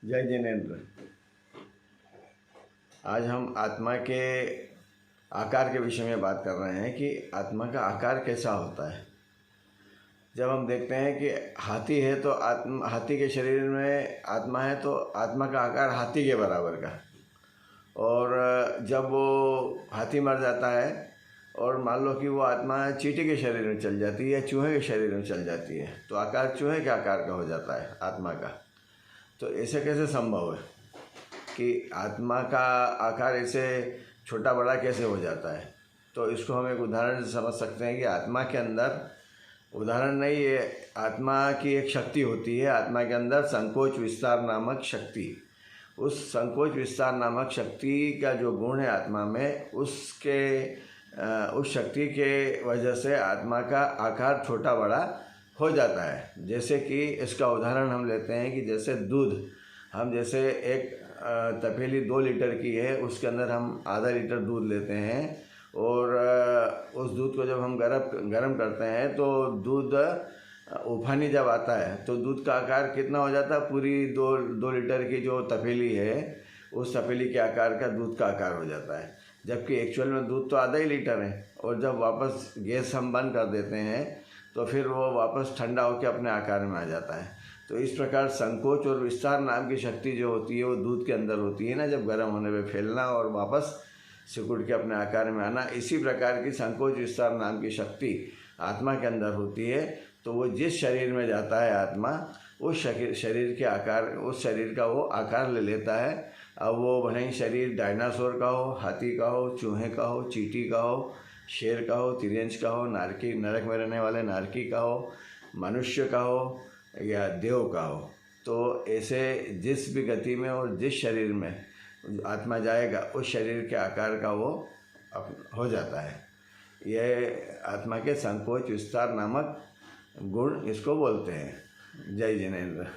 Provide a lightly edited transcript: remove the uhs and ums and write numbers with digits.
जय जिनेन्द्र। आज हम आत्मा के आकार के विषय में बात कर रहे हैं कि आत्मा का आकार कैसा होता है। जब हम देखते हैं कि हाथी है तो हाथी के शरीर में आत्मा है तो आत्मा का आकार हाथी के बराबर का, और जब वो हाथी मर जाता है और मान लो कि वो आत्मा चींटी के शरीर में चल जाती है या चूहे के शरीर में चल जाती है तो आकार चूहे के आकार का हो जाता है आत्मा का। तो ऐसे कैसे संभव है कि आत्मा का आकार ऐसे छोटा बड़ा कैसे हो जाता है? तो इसको हम एक उदाहरण से समझ सकते हैं कि आत्मा के अंदर, उदाहरण नहीं, ये आत्मा की एक शक्ति होती है। आत्मा के अंदर संकोच विस्तार नामक शक्ति, उस संकोच विस्तार नामक शक्ति का जो गुण है आत्मा में, उस शक्ति के वजह से आत्मा का आकार छोटा बड़ा हो जाता है। जैसे कि इसका उदाहरण हम लेते हैं कि जैसे दूध, हम जैसे एक तपेली 2 लीटर की है, उसके अंदर हम आधा लीटर दूध लेते हैं और उस दूध को जब हम गरम करते हैं तो दूध उफानी जब आता है तो दूध का आकार कितना हो जाता है? पूरी 2 लीटर की जो तपेली है उस तपेली के आकार का दूध का आकार हो जाता है, जबकि एक्चुअल में दूध तो आधा ही लीटर है। और जब वापस गैस हम बंद कर देते हैं तो फिर वो वापस ठंडा होकर अपने आकार में आ जाता है। तो इस प्रकार संकोच और विस्तार नाम की शक्ति जो होती है वो दूध के अंदर होती है ना, जब गर्म होने पे फैलना और वापस सिकुड़ के अपने आकार में आना। इसी प्रकार की संकोच विस्तार नाम की शक्ति आत्मा के अंदर होती है। तो वो जिस शरीर में जाता है आत्मा, उस शरीर के आकार, उस शरीर का वो आकार ले लेता है। अब वो भले ही शरीर डायनासोर का हो, हाथी का हो, चूहे का हो, चींटी का हो, शेर का हो, तिरंज का हो, नारकी, नरक में रहने वाले नारकी का हो, मनुष्य का हो या देव का हो। तो ऐसे जिस भी गति में और जिस शरीर में आत्मा जाएगा उस शरीर के आकार का वो हो जाता है। यह आत्मा के संकोच विस्तार नामक गुण इसको बोलते हैं। जय जिनेन्द्र।